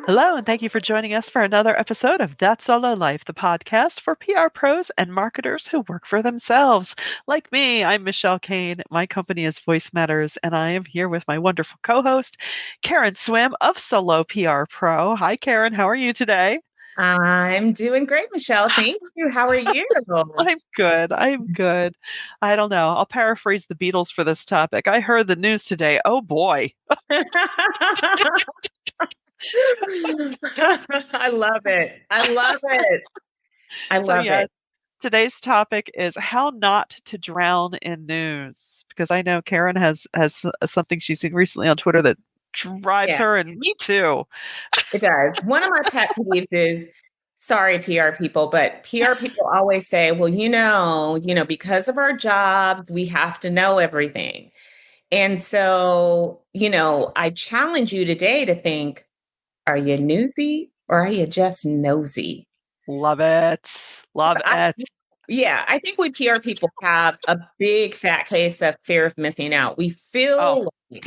Hello, and thank you for joining us for another episode of That Solo Life, the podcast for PR pros and marketers who work for themselves. Like me, I'm Michelle Kane. My company is Voice Matters, and I am here with my wonderful co host, Karen Swim of Solo PR Pro. Hi, Karen. How are you today? I'm doing great, Michelle. Thank you. How are you? I'm good. I'm good. I don't know. I'll paraphrase the Beatles for this topic. I heard the news today. Oh boy. I love it. I love it. I So, love yeah, it. today's topic is how not to drown in news, because I know Karen has something she's seen recently on Twitter that drives Yeah, her, and me too. it does. One of my pet peeves is, sorry, PR people, but PR people always say, well, because of our jobs, we have to know everything. And so, I challenge you today to think, are you newsy or are you just nosy? Love it. Love I, it. yeah, I think we PR people have a big fat case of fear of missing out. We Oh, feel like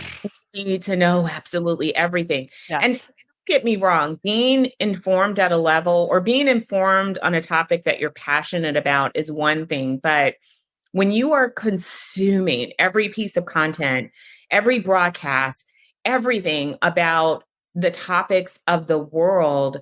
we need to know absolutely everything. And don't yes. get me wrong, being informed at a level or being informed on a topic that you're passionate about is one thing. But when you are consuming every piece of content, every broadcast, everything about the topics of the world,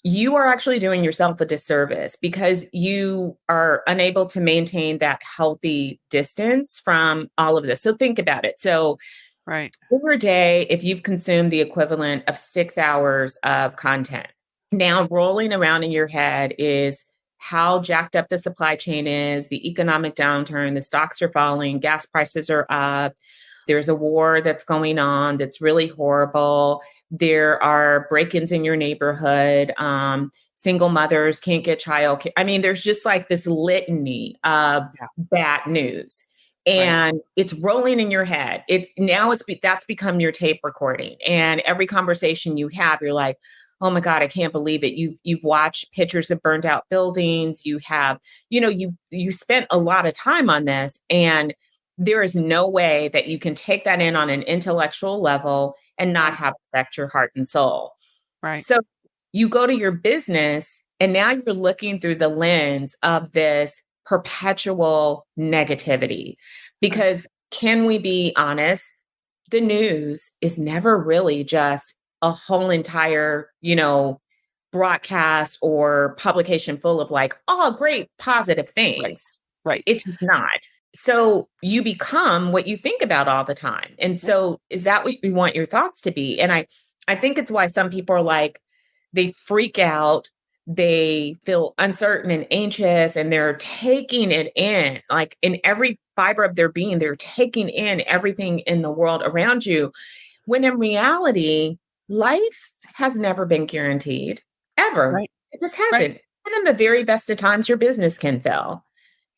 you are actually doing yourself a disservice because you are unable to maintain that healthy distance from all of this. So think about it. So Right. over a day, if you've consumed the equivalent of 6 hours of content, now rolling around in your head is how jacked up the supply chain is, the economic downturn, the stocks are falling, gas prices are up, there's a war that's going on that's really horrible. There are break-ins in your neighborhood. Single mothers can't get child care. I mean, there's just like this litany of Yeah. bad news, Right. and it's rolling in your head. That's become your tape recording, and every conversation you have, you're like, oh my God, I can't believe it. You've watched pictures of burned out buildings. You have, you spent a lot of time on this, and there is no way that you can take that in on an intellectual level and not Right. have it affect your heart and soul. Right. So you go to your business and now you're looking through the lens of this perpetual negativity. Right. Because can we be honest? The news is never really just a whole entire, broadcast or publication full of like, oh, great, positive Right. things. Right. It's not. So you become what you think about all the time. And Yep. so is that what you want your thoughts to be? And I think it's why some people are like, they freak out, they feel uncertain and anxious, and they're taking it in, like in every fiber of their being, they're taking in everything in the world around you. When in reality, life has never been guaranteed, ever. Right. It just Right. hasn't. And in the very best of times, your business can fail.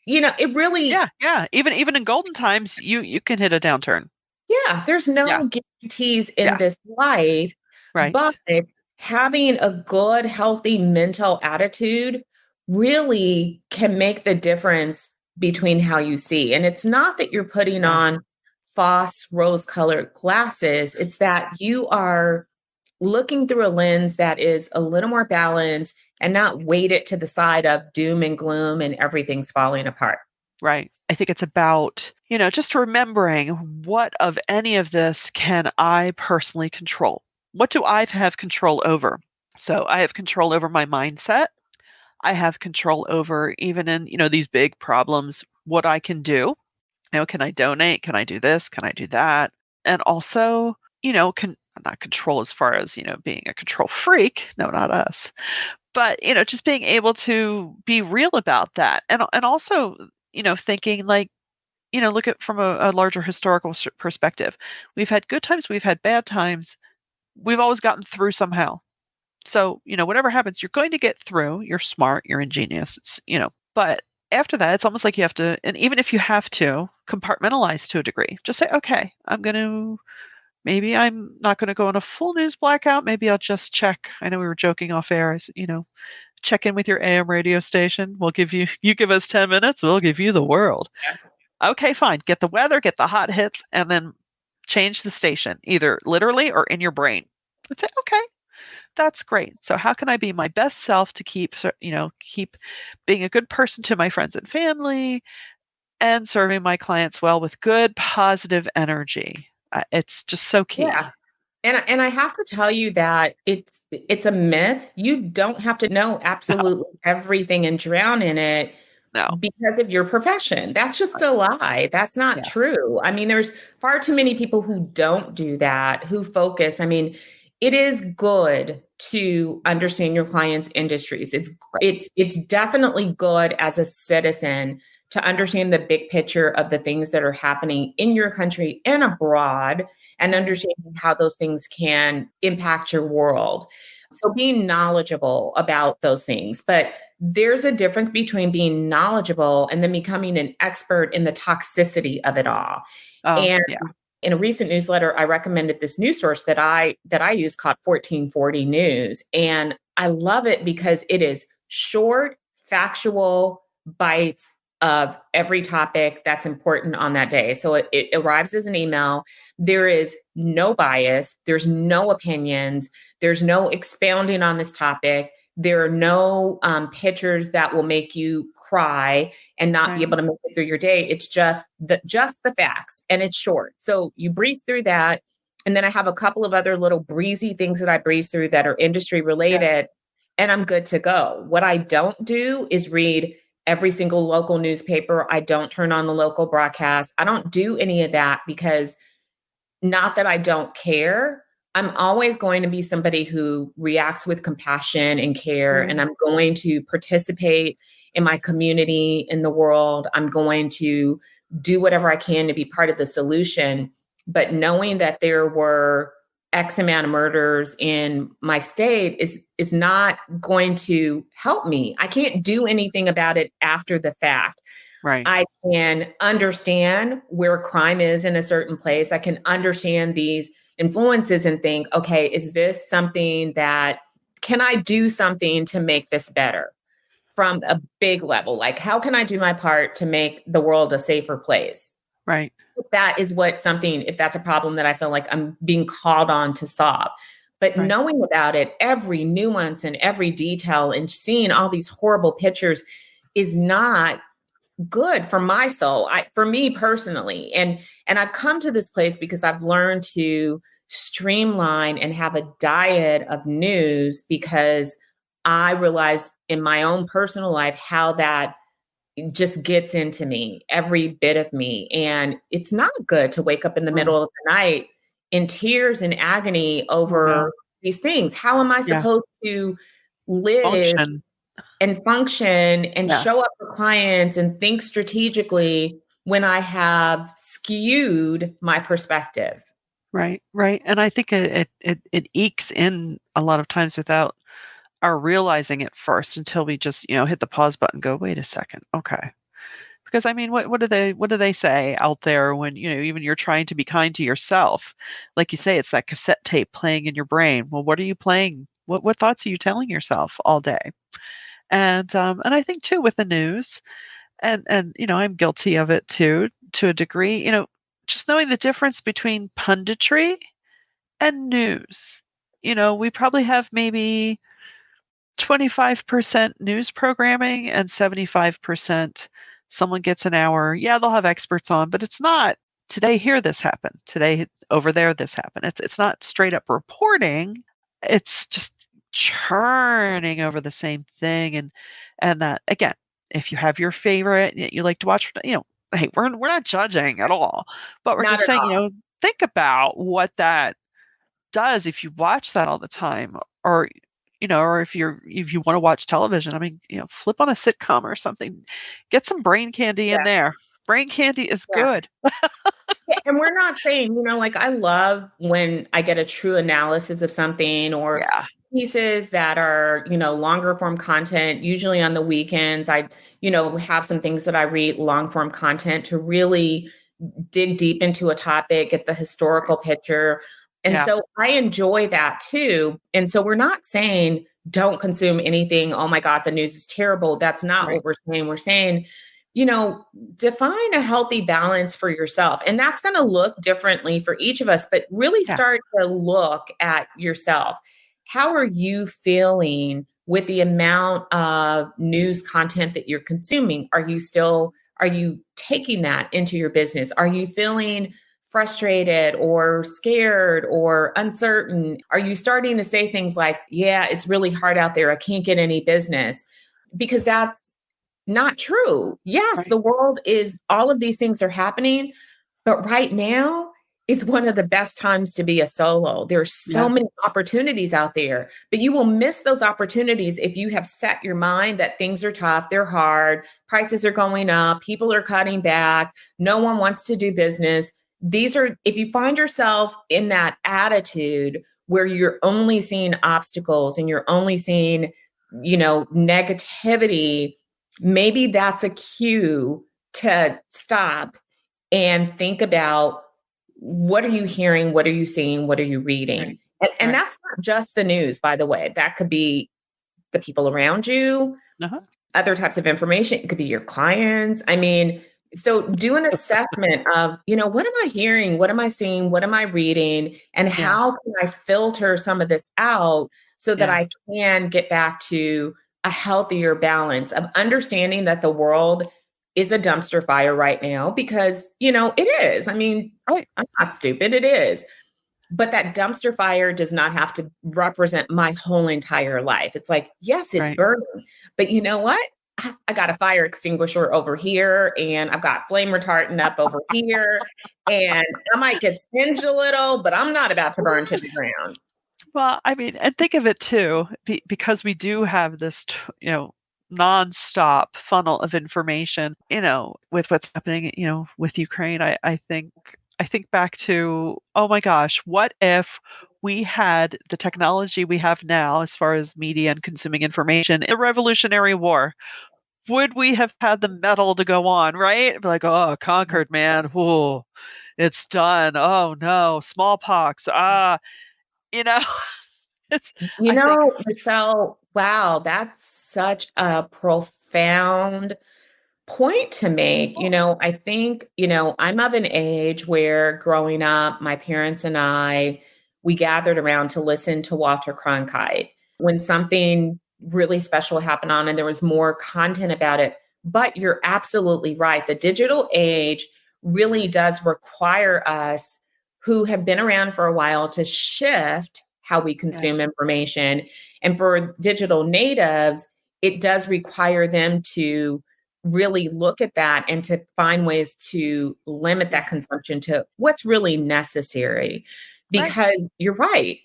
It really, Yeah. Yeah. Even in golden times, you can hit a downturn. yeah, there's Yeah. no guarantees in Yeah. this life, but Right. having a good, healthy mental attitude really can make the difference between how you see. And it's not that you're putting Yeah. on false rose colored glasses, it's that you are looking through a lens that is a little more balanced and not weighted to the side of doom and gloom and everything's falling apart. Right. I think it's about, just remembering what of any of this can I personally control? What do I have control over? So I have control over my mindset. I have control over even in, these big problems, what I can do. Can I donate? Can I do this? Can I do that? And also, can not control as far as, being a control freak. No, not us. But, just being able to be real about that. And also, thinking like, look at from a larger historical perspective. We've had good times, we've had bad times. We've always gotten through somehow. So, whatever happens, you're going to get through. You're smart, you're ingenious, but after that, it's almost like you have to, and even if you have to compartmentalize to a degree, just say, okay, maybe I'm not going to go on a full news blackout. Maybe I'll just check. I know we were joking off air. Check in with your AM radio station. You give us 10 minutes, we'll give you the world. Okay, fine. Get the weather, get the hot hits, and then change the station, either literally or in your brain. I'd say, okay. That's great. So how can I be my best self to keep being a good person to my friends and family and serving my clients well with good, positive energy? It's just so Yeah. key. And I have to tell you that it's a myth. You don't have to know No, absolutely everything and drown in it no. because of your profession. That's just Right. a lie. That's not Yeah. true. I mean, there's far too many people who don't do that, who focus. I mean, it is good to understand your clients' industries. It's Right. it's it's definitely good as a citizen to understand the big picture of the things that are happening in your country and abroad and Mhm. understanding how those things can impact your world. So being knowledgeable about those things. But there's a difference between being knowledgeable and then becoming an expert in the toxicity of it all. Oh, And yeah. in a recent newsletter, I recommended this news source that I use called 1440 News. And I love it because it is short, factual bites of every topic that's important on that day. So it arrives as an email. There is no bias, there's no opinions, there's no expounding on this topic. There are no pictures that will make you cry and not be Right. able to make it through your day. It's just the facts, and it's short. So you breeze through that. And then I have a couple of other little breezy things that I breeze through that are industry Yeah. related, and I'm good to go. What I don't do is read every single local newspaper. I don't turn on the local broadcast. I don't do any of that because not that I don't care. I'm always going to be somebody who reacts with compassion and care, and Right. I'm going to participate in my community, in the world. I'm going to do whatever I can to be part of the solution. But knowing that there were X amount of murders in my state is not going to help me. I can't do anything about it after the fact. Right. I can understand where crime is in a certain place. I can understand these influences and think, okay, is this something that can I do something to make this better from a big level? Like, how can I do my part to make the world a safer place? Right. That is what something, if that's a problem that I feel like I'm being called on to solve. But Right. knowing about it, every nuance and every detail and seeing all these horrible pictures is not good for my soul. For me personally. And I've come to this place because I've learned to streamline and have a diet of news because I realized in my own personal life how that just gets into me, every bit of me. And it's not good to wake up in the Oh, middle of the night in tears and agony oh no. over these things. How am I Yeah. supposed to live Function. and function and Yeah. show up for clients and think strategically when I have skewed my perspective? Right. Right. And I think it ekes in a lot of times without our realizing it first until we just, hit the pause button and go, wait a second. Okay. Because I mean, what do they say out there when, even you're trying to be kind to yourself? Like you say, it's that cassette tape playing in your brain. Well, what are you playing? What thoughts are you telling yourself all day? And I think too with the news, and I'm guilty of it too, to a degree, just knowing the difference between punditry and news. We probably have maybe 25% news programming and 75% someone gets an hour. Yeah, they'll have experts on, but it's not today here this happened. Today over there this happened. It's not straight up reporting. It's just churning over the same thing and that again, if you have your favorite you like to watch, hey, we're not judging at all, but we're Not just at saying, all. think about what that does if you watch that all the time, or or if you want to watch television. I mean, flip on a sitcom or something. Get some brain candy in Yeah. there. Brain candy is Yeah. good. Yeah, and we're not saying, like I love when I get a true analysis of something or Yeah, pieces that are, longer form content. Usually on the weekends, I, have some things that I read long form content to really dig deep into a topic, get the right. historical picture. And Yeah, so I enjoy that too. And so we're not saying don't consume anything. Oh my God, the news is terrible. That's not right, what we're saying. We're saying, you know, define a healthy balance for yourself. And that's going to look differently for each of us, but really yeah, start to look at yourself. how are you feeling with the amount of news content that you're consuming? Are you taking that into your business? Are you feeling frustrated or scared or uncertain? Are you starting to say things like, yeah, it's really hard out there. I can't get any business? Because that's not true. Yes, Right. the world is, all of these things are happening, but right now is one of the best times to be a solo. There are so Yeah. many opportunities out there, but you will miss those opportunities if you have set your mind that things are tough, they're hard, prices are going up, people are cutting back, no one wants to do business. If you find yourself in that attitude where you're only seeing obstacles and you're only seeing, negativity, maybe that's a cue to stop and think about, what are you hearing? What are you seeing? What are you reading? Right. And Right. that's not just the news, by the way. That could be the people around you, Uh-huh. other types of information. It could be your clients. I mean, so do an assessment of, what am I hearing? What am I seeing? What am I reading? And Yeah. how can I filter some of this out so that Yeah. I can get back to a healthier balance of understanding that the world is a dumpster fire right now, because, it is. I mean, Right. I'm not stupid. It is. But that dumpster fire does not have to represent my whole entire life. It's like, yes, it's Right. burning, but you know what? I got a fire extinguisher over here, and I've got flame retardant up over here, and I might get singed a little, but I'm not about to burn to the ground. Well, I mean, and think of it too, because we do have this, nonstop funnel of information, with what's happening, with Ukraine. I think back to, oh my gosh, what if we had the technology we have now as far as media and consuming information in the Revolutionary War? Would we have had the metal to go on, right? Be like, oh, conquered, man. Whoa, it's done. Oh no, smallpox. You know, it's, I think, Michelle, wow, that's such a profound point to make. I think, I'm of an age where growing up, my parents and I, we gathered around to listen to Walter Cronkite when something really special happened on and there was more content about it. But you're absolutely right. The digital age really does require us who have been around for a while to shift how we yeah, consume information. And for digital natives, it does require them to really look at that and to find ways to limit yeah, that consumption to what's really necessary. right, Because you're right,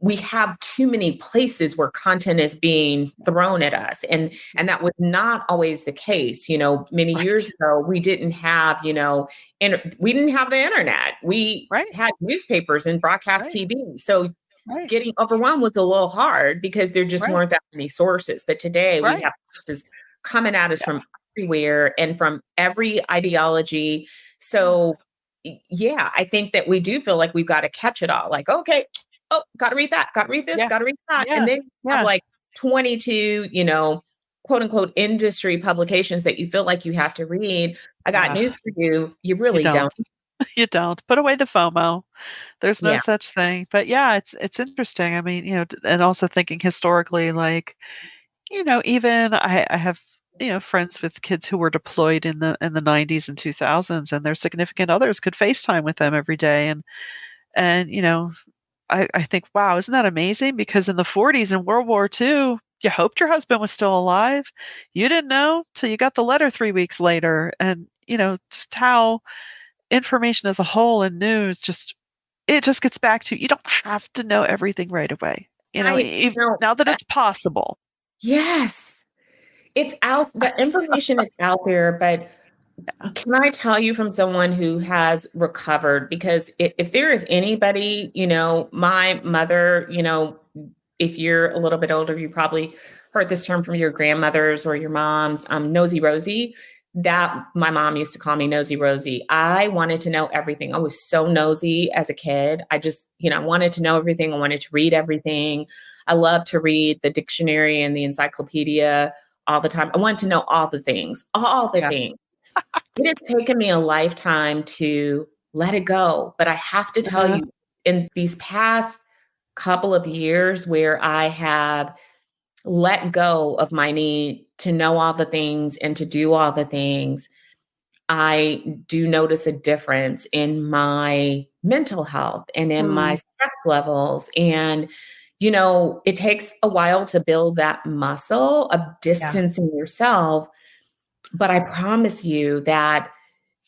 we have too many places where content is being thrown at us, and that was not always the case. Many years right, ago we didn't have, we didn't have the internet. We right, had newspapers and broadcast right, TV, so right, getting overwhelmed was a little hard because there just right, weren't that many sources. But today we right, have sources coming at us yeah, from everywhere and from every ideology. yeah, So, yeah, I think that we do feel like we've got to catch it all. Like, okay, oh, got to read that, got to read this, yeah, got to read that. And yeah, then you have yeah, like 22, quote unquote industry publications that you feel like you have to read. I got uh, news for you. You you really don't. don't. You don't. Put away the FOMO. There's no Yeah. such thing. But yeah, it's interesting. I mean, and also thinking historically, like, even I have, friends with kids who were deployed in the 90s and 2000s, and their significant others could FaceTime with them every day. And I think, wow, isn't that amazing? Because in the 40s in World War II, you hoped your husband was still alive. You didn't know till you got the letter 3 weeks later. And, just how information as a whole and news it just gets back to, you don't have to know everything right away. I, you know, Now that uh, it's possible. yes, it's out. The information is out there, but Yeah. can I tell you from someone who has recovered? Because if there is anybody, my mother, if you're a little bit older, you probably heard this term from your grandmothers or your moms, nosy Rosie. That my mom used to call me nosy Rosie. I wanted to know everything. I was so nosy as a kid. I just, wanted to know everything. I wanted to read everything. I love to read the dictionary and the encyclopedia all the time. I wanted to know all the Yeah. things. It has taken me a lifetime to let it go, but I have to tell Uh-huh. you, in these past couple of years where I have let go of my need to know all the things and to do all the things, I do notice a difference in my mental health and in my Mm, stress levels. And, it takes a while to build that muscle of yeah. distancing yourself. But I promise you that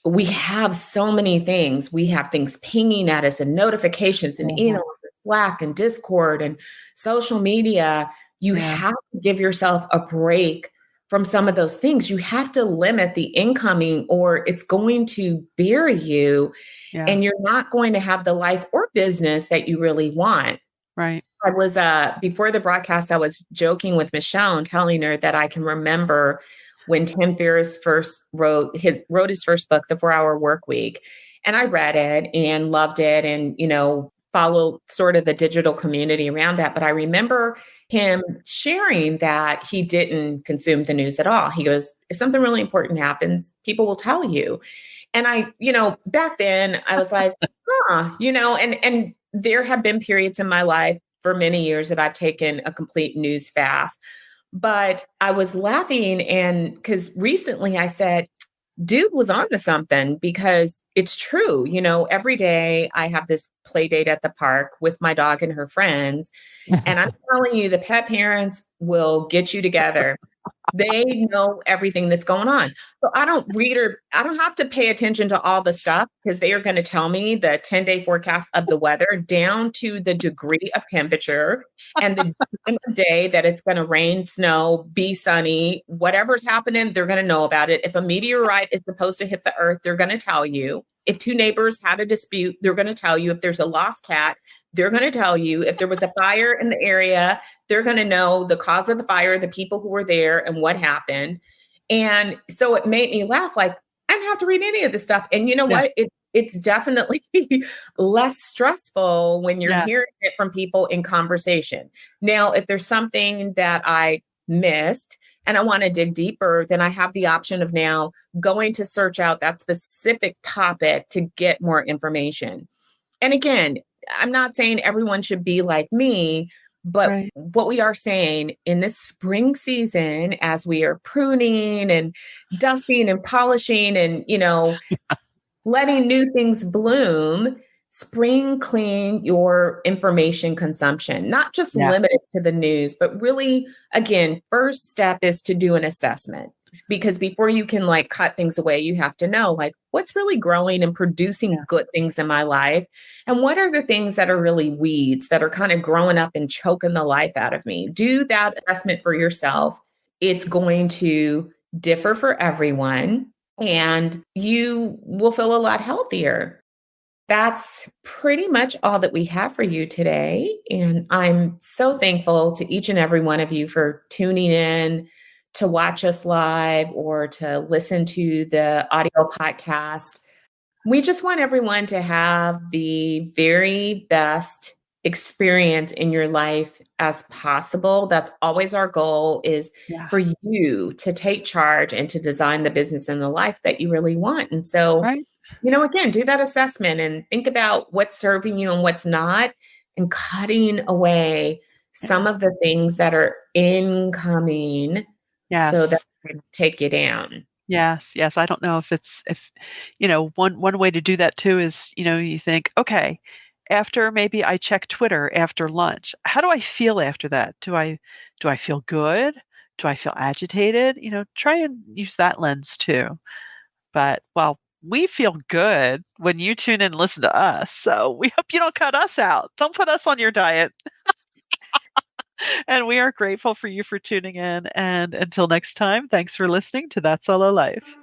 we have so many things. We have things pinging at us and notifications and emails Mhm. and Slack and Discord and social media. You Yeah. have to give yourself a break from some of those things. You have to limit the incoming, or it's going to bury you Yeah. and you're not going to have the life or business that you really want. Right. I was before the broadcast, I was joking with Michelle and telling her that I can remember when Tim Ferriss first wrote his first book, The 4 Hour Work Week. And I read it and loved it and, followed sort of the digital community around that. But I remember him sharing that he didn't consume the news at all. He goes, if something really important happens, people will tell you. And I, back then I was like, and there have been periods in my life for many years that I've taken a complete news fast. But I was laughing, and because recently I said, dude was onto something, because it's true. Every day I have this play date at the park with my dog and her friends. And I'm telling you, the pet parents will get you together. They know everything that's going on. So I don't have to pay attention to all the stuff, because they are going to tell me the 10-day forecast of the weather down to the degree of temperature and the time of day that it's going to rain, snow, be sunny, whatever's happening, they're going to know about it. If a meteorite is supposed to hit the earth, they're going to tell you. If two neighbors had a dispute, they're going to tell you. If there's a lost cat, they're going to tell you. If there was a fire in the area, they're going to know the cause of the fire, the people who were there, and what happened. And so it made me laugh. Like, I didn't have to read any of this stuff. And you know Yeah. what? It's definitely less stressful when you're Yeah. hearing it from people in conversation. Now, if there's something that I missed and I want to dig deeper, then I have the option of now going to search out that specific topic to get more information. And again, I'm not saying everyone should be like me, but Right. what we are saying in this spring season, as we are pruning and dusting and polishing and, letting new things bloom, spring clean your information consumption, not just Yeah. limited to the news, but really, again, first step is to do an assessment. Because before you can like cut things away, you have to know like what's really growing and producing Yeah. good things in my life. And what are the things that are really weeds that are kind of growing up and choking the life out of me? Do that assessment for yourself. It's going to differ for everyone, and you will feel a lot healthier. That's pretty much all that we have for you today. And I'm so thankful to each and every one of you for tuning in to watch us live or to listen to the audio podcast. We just want everyone to have the very best experience in your life as possible. That's always our goal, is Yeah. for you to take charge and to design the business and the life that you really want. And so, Right. again, do that assessment and think about what's serving you and what's not, and cutting away Yeah. some of the things that are incoming so that Yes. they can take you down. Yes. Yes. I don't know if one way to do that too is, you think, okay, after maybe I check Twitter after lunch, how do I feel after that? Do I feel good? Do I feel agitated? Try and use that lens too. But, well, we feel good when you tune in and listen to us, so we hope you don't cut us out. Don't put us on your diet, and we are grateful for you for tuning in, and until next time, thanks for listening to That Solo Life.